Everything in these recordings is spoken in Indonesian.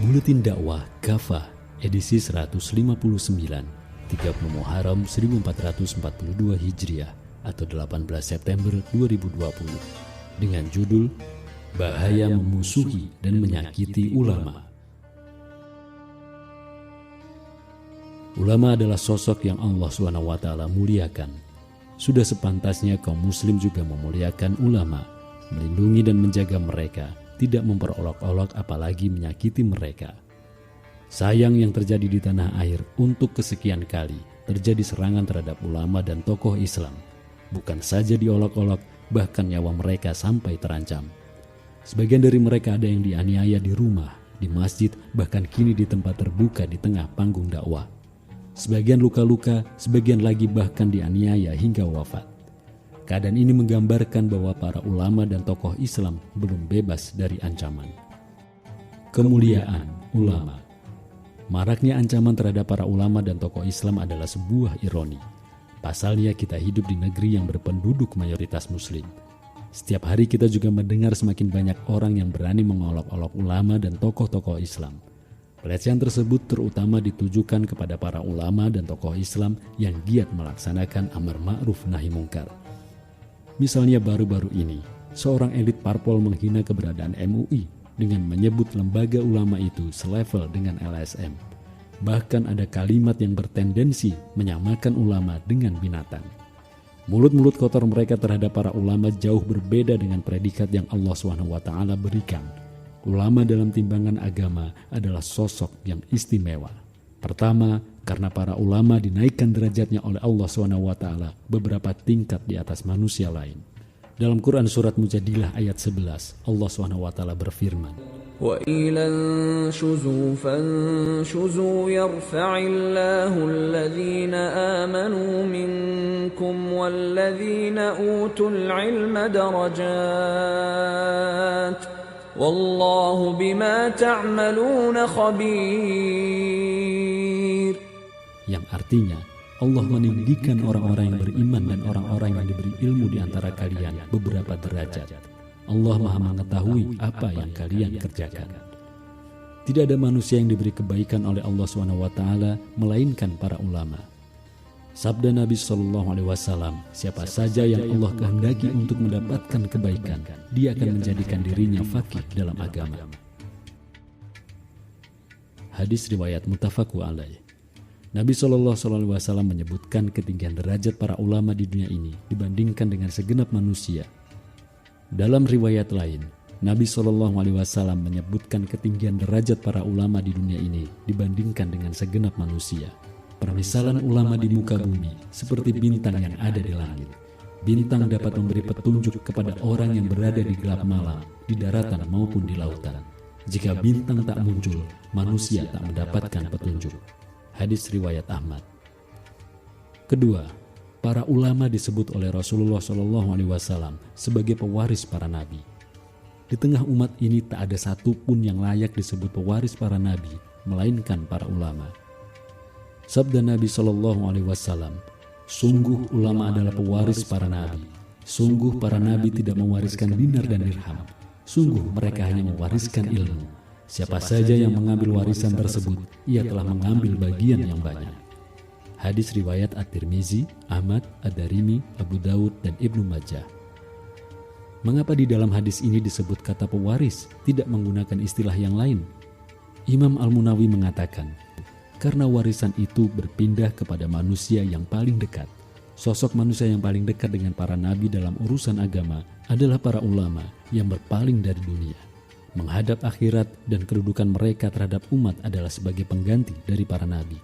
Buletin Dakwah Kafah edisi 159 30 Muharram 1442 Hijriah atau 18 September 2020 dengan judul Bahaya Memusuhi dan Menyakiti Ulama. Ulama adalah sosok yang Allah SWT muliakan. Sudah sepantasnya kaum muslim juga memuliakan ulama, melindungi dan menjaga mereka, tidak memperolok-olok apalagi menyakiti mereka. Sayang yang terjadi di tanah air untuk kesekian kali terjadi serangan terhadap ulama dan tokoh Islam. Bukan saja diolok-olok, bahkan nyawa mereka sampai terancam. Sebagian dari mereka ada yang dianiaya di rumah, di masjid, bahkan kini di tempat terbuka di tengah panggung dakwah. Sebagian luka-luka, sebagian lagi bahkan dianiaya hingga wafat. Keadaan ini menggambarkan bahwa para ulama dan tokoh Islam belum bebas dari ancaman. Kemuliaan ulama. Maraknya ancaman terhadap para ulama dan tokoh Islam adalah sebuah ironi. Pasalnya kita hidup di negeri yang berpenduduk mayoritas muslim. Setiap hari kita juga mendengar semakin banyak orang yang berani mengolok-olok ulama dan tokoh-tokoh Islam. Pelecehan tersebut terutama ditujukan kepada para ulama dan tokoh Islam yang giat melaksanakan amar ma'ruf nahi mungkar. Misalnya baru-baru ini, seorang elit parpol menghina keberadaan MUI dengan menyebut lembaga ulama itu selevel dengan LSM. Bahkan ada kalimat yang bertendensi menyamakan ulama dengan binatang. Mulut-mulut kotor mereka terhadap para ulama jauh berbeda dengan predikat yang Allah SWT berikan. Ulama dalam timbangan agama adalah sosok yang istimewa. Pertama, karena para ulama dinaikkan derajatnya oleh Allah SWT beberapa tingkat di atas manusia lain. Dalam Quran surat Mujadilah ayat 11, Allah SWT berfirman, وَإِلَى انشُزُوا فَانشُزُوا يَرْفَعِ اللَّهُ الَّذِينَ آمَنُوا مِنكُمْ وَالَّذِينَ أُوتُوا الْعِلْمَ دَرَجَاتٍ وَاللَّهُ بِمَا تَعْمَلُونَ خَبِيرٌ. Yang artinya, Allah meninggikan orang-orang yang beriman dan orang-orang yang diberi ilmu di antara kalian beberapa derajat. Allah Maha mengetahui apa yang kalian kerjakan. Tidak ada manusia yang diberi kebaikan oleh Allah SWT melainkan para ulama. Sabda Nabi SAW, siapa saja yang Allah kehendaki untuk mendapatkan kebaikan, dia akan menjadikan dirinya faqih dalam agama. Hadis riwayat muttafaqun alaih. Nabi SAW menyebutkan ketinggian derajat para ulama di dunia ini dibandingkan dengan segenap manusia. Dalam riwayat lain, Nabi SAW menyebutkan ketinggian derajat para ulama di dunia ini dibandingkan dengan segenap manusia. Permisalan ulama di muka bumi seperti bintang yang ada di langit. Bintang dapat memberi petunjuk kepada orang yang berada di gelap malam, di daratan maupun di lautan. Jika bintang tak muncul, manusia tak mendapatkan petunjuk. Hadis riwayat Ahmad. Kedua, para ulama disebut oleh Rasulullah SAW sebagai pewaris para nabi. Di tengah umat ini tak ada satupun yang layak disebut pewaris para nabi, melainkan para ulama. Sabda Nabi SAW, sungguh ulama adalah pewaris para nabi. Sungguh para nabi tidak mewariskan dinar dan dirham. Sungguh mereka hanya mewariskan ilmu. Siapa saja yang mengambil warisan tersebut, ia telah mengambil bagian yang banyak. Hadis riwayat At-Tirmizi, Ahmad, Ad-Darimi, Abu Daud, dan Ibnu Majah. Mengapa di dalam hadis ini disebut kata pewaris, tidak menggunakan istilah yang lain? Imam Al-Munawi mengatakan, karena warisan itu berpindah kepada manusia yang paling dekat. Sosok manusia yang paling dekat dengan para nabi dalam urusan agama adalah para ulama yang berpaling dari dunia. Menghadap akhirat dan kedudukan mereka terhadap umat adalah sebagai pengganti dari para nabi.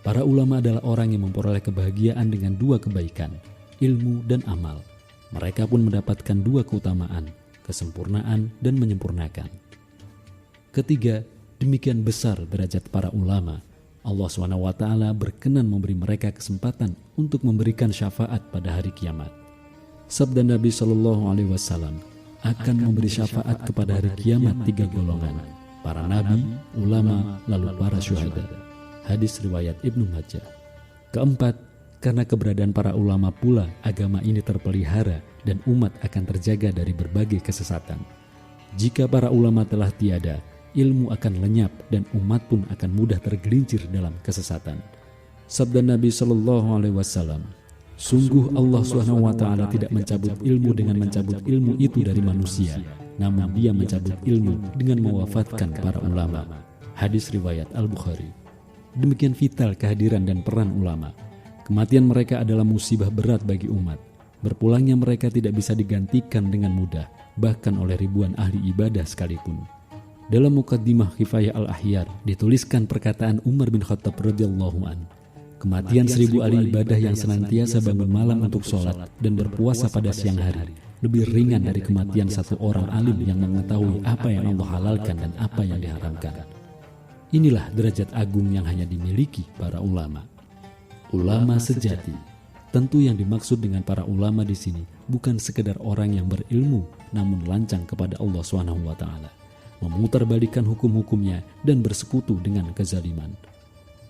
Para ulama adalah orang yang memperoleh kebahagiaan dengan dua kebaikan, ilmu dan amal. Mereka pun mendapatkan dua keutamaan, kesempurnaan dan menyempurnakan. Ketiga, demikian besar derajat para ulama. Allah SWT berkenan memberi mereka kesempatan untuk memberikan syafaat pada hari kiamat. Sabda Nabi SAW, akan memberi syafaat kepada hari kiamat tiga golongan, para nabi, ulama, lalu para syuhada. Hadis riwayat Ibnu Majah. Keempat, karena keberadaan para ulama pula agama ini terpelihara dan umat akan terjaga dari berbagai kesesatan. Jika para ulama telah tiada, ilmu akan lenyap dan umat pun akan mudah tergelincir dalam kesesatan. Sabda Nabi SAW, sungguh Allah SWT tidak mencabut ilmu dengan mencabut ilmu itu dari manusia, namun Dia mencabut ilmu dengan mewafatkan para ulama. Hadis riwayat Al-Bukhari. Demikian vital kehadiran dan peran ulama. Kematian mereka adalah musibah berat bagi umat. Berpulangnya mereka tidak bisa digantikan dengan mudah, bahkan oleh ribuan ahli ibadah sekalipun. Dalam Muqaddimah Kifayah Al-Ahyar dituliskan perkataan Umar bin Khattab radhiyallahu an. Kematian 1000 ahli ibadah yang senantiasa bangun malam untuk sholat dan berpuasa pada siang hari lebih ringan dari kematian satu orang alim yang mengetahui apa yang Allah halalkan dan apa yang diharamkan. Inilah derajat agung yang hanya dimiliki para ulama. Ulama sejati. Tentu yang dimaksud dengan para ulama di sini bukan sekedar orang yang berilmu namun lancang kepada Allah SWT, memutarbalikan hukum-hukumnya dan bersekutu dengan kezaliman.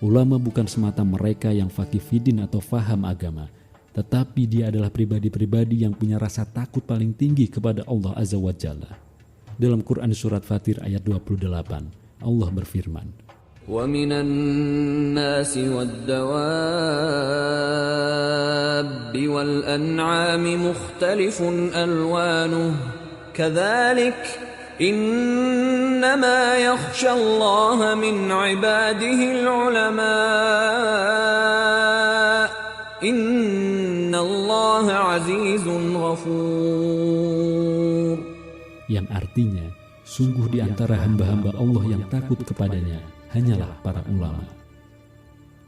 Ulama bukan semata mereka yang faqih fiddin atau faham agama, tetapi dia adalah pribadi-pribadi yang punya rasa takut paling tinggi kepada Allah Azza wa Jalla. Dalam Quran Surat Fatir ayat 28, Allah berfirman, وَمِنَ النَّاسِ وَالدَّوَابِّ وَالْأَنْعَامِ مُخْتَلِفٌ أَلْوَانُهُ كَذَلِكَ إِنَّمَا يَخْشَى اللَّهَ مِنْ عِبَادِهِ الْعُلَمَاءُ إِنَّ اللَّهَ عَزِيزٌ غَفُورٌ. Yang artinya, sungguh di antara hamba-hamba Allah yang takut kepadanya hanyalah para ulama.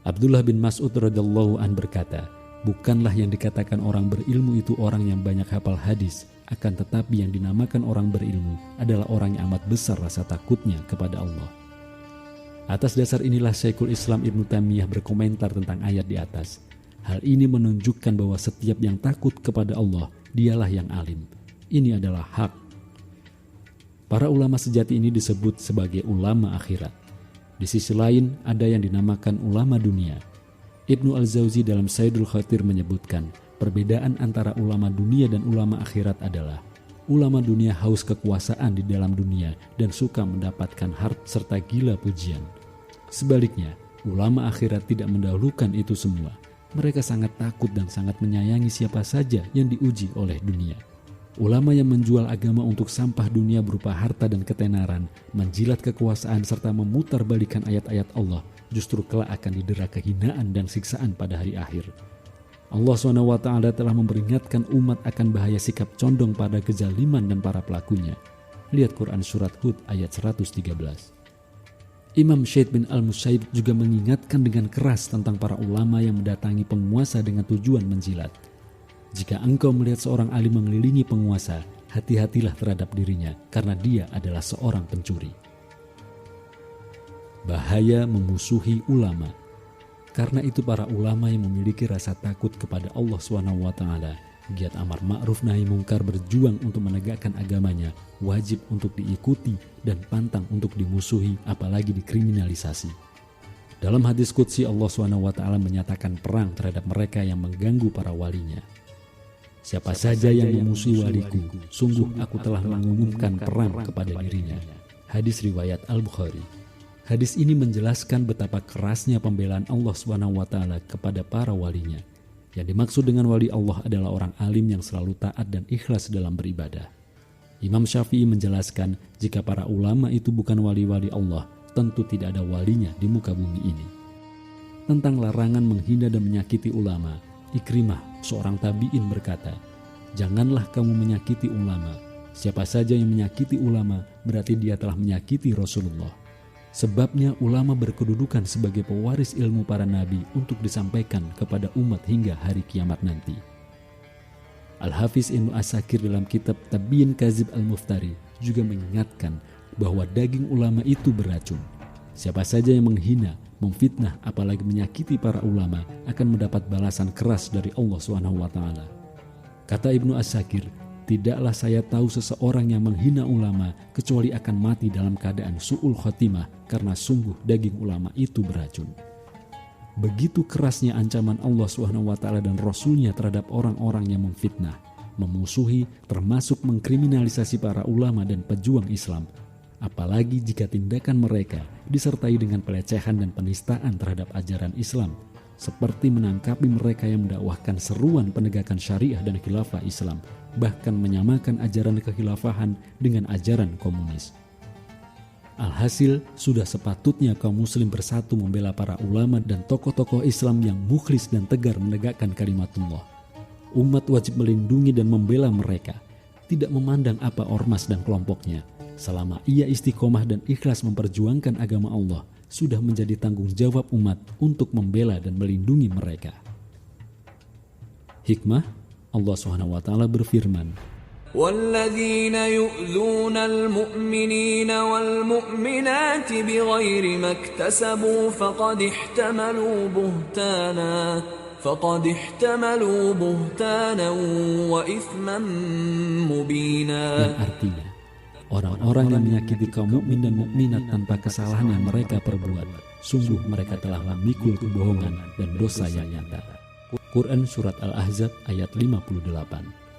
Abdullah bin Mas'ud radhiyallahu an berkata, bukanlah yang dikatakan orang berilmu itu orang yang banyak hafal hadis, akan tetapi yang dinamakan orang berilmu adalah orang yang amat besar rasa takutnya kepada Allah. Atas dasar inilah Syekhul Islam Ibnu Taimiyah berkomentar tentang ayat di atas. Hal ini menunjukkan bahwa setiap yang takut kepada Allah, dialah yang alim. Ini adalah hak. Para ulama sejati ini disebut sebagai ulama akhirat. Di sisi lain, ada yang dinamakan ulama dunia. Ibnu Al-Jauzi dalam Saidul Khatir menyebutkan, perbedaan antara ulama dunia dan ulama akhirat adalah ulama dunia haus kekuasaan di dalam dunia dan suka mendapatkan harta serta gila pujian. Sebaliknya, ulama akhirat tidak mendahulukan itu semua. Mereka sangat takut dan sangat menyayangi siapa saja yang diuji oleh dunia. Ulama yang menjual agama untuk sampah dunia berupa harta dan ketenaran, menjilat kekuasaan serta memutarbalikan ayat-ayat Allah, justru kelak akan didera kehinaan dan siksaan pada hari akhir. Allah SWT telah memperingatkan umat akan bahaya sikap condong pada kezaliman dan para pelakunya. Lihat Quran Surat Hud ayat 113. Imam Syed bin Al-Musayyib juga mengingatkan dengan keras tentang para ulama yang mendatangi penguasa dengan tujuan menjilat. Jika engkau melihat seorang alim mengelilingi penguasa, hati-hatilah terhadap dirinya karena dia adalah seorang pencuri. Bahaya memusuhi ulama. Karena itu para ulama yang memiliki rasa takut kepada Allah SWT, giat amar ma'ruf nahi mungkar berjuang untuk menegakkan agamanya, wajib untuk diikuti dan pantang untuk dimusuhi apalagi dikriminalisasi. Dalam hadis qudsi Allah SWT menyatakan perang terhadap mereka yang mengganggu para walinya. Siapa saja yang memusuhi waliku, sungguh aku telah mengumumkan perang kepada dirinya. Hadis riwayat Al-Bukhari. Hadis ini menjelaskan betapa kerasnya pembelaan Allah SWT kepada para walinya. Yang dimaksud dengan wali Allah adalah orang alim yang selalu taat dan ikhlas dalam beribadah. Imam Syafi'i menjelaskan jika para ulama itu bukan wali-wali Allah, tentu tidak ada walinya di muka bumi ini. Tentang larangan menghina dan menyakiti ulama, Ikrimah, seorang tabi'in berkata, janganlah kamu menyakiti ulama. Siapa saja yang menyakiti ulama berarti dia telah menyakiti Rasulullah. Sebabnya ulama berkedudukan sebagai pewaris ilmu para nabi untuk disampaikan kepada umat hingga hari kiamat nanti. Al-Hafiz Ibnu Asakir dalam kitab Tabyin Kazib Al-Muftari juga mengingatkan bahwa daging ulama itu beracun. Siapa saja yang menghina, memfitnah, apalagi menyakiti para ulama akan mendapat balasan keras dari Allah SWT. Kata Ibnu Asakir, tidaklah saya tahu seseorang yang menghina ulama kecuali akan mati dalam keadaan su'ul khotimah karena sungguh daging ulama itu beracun. Begitu kerasnya ancaman Allah SWT dan Rasulnya terhadap orang-orang yang memfitnah, memusuhi, termasuk mengkriminalisasi para ulama dan pejuang Islam. apalagi jika tindakan mereka disertai dengan pelecehan dan penistaan terhadap ajaran Islam, seperti menangkapi mereka yang mendakwahkan seruan penegakan syariah dan khilafah Islam, bahkan menyamakan ajaran kekhilafahan dengan ajaran komunis. Alhasil, sudah sepatutnya kaum muslim bersatu membela para ulama dan tokoh-tokoh Islam yang mukhlis dan tegar menegakkan kalimatullah. Umat wajib melindungi dan membela mereka, tidak memandang apa ormas dan kelompoknya. Selama ia istiqomah dan ikhlas memperjuangkan agama Allah, sudah menjadi tanggung jawab umat untuk membela dan melindungi mereka. Hikmah, Allah SWT berfirman, وَالَّذِينَ يُؤْذُونَ الْمُؤْمِنِينَ وَالْمُؤْمِنَاتِ بِغَيْرِ مَا اكْتَسَبُوا فَقَدِ احْتَمَلُوا بُهْتَانًا وَإِثْمًا مُبِينًا. Yang artinya, orang-orang yang menyakiti kaum mukmin dan mukminat tanpa kesalahan yang mereka perbuat, sungguh mereka telah memikul kebohongan dan dosa yang nyata. Quran Surat Al-Ahzab ayat 58.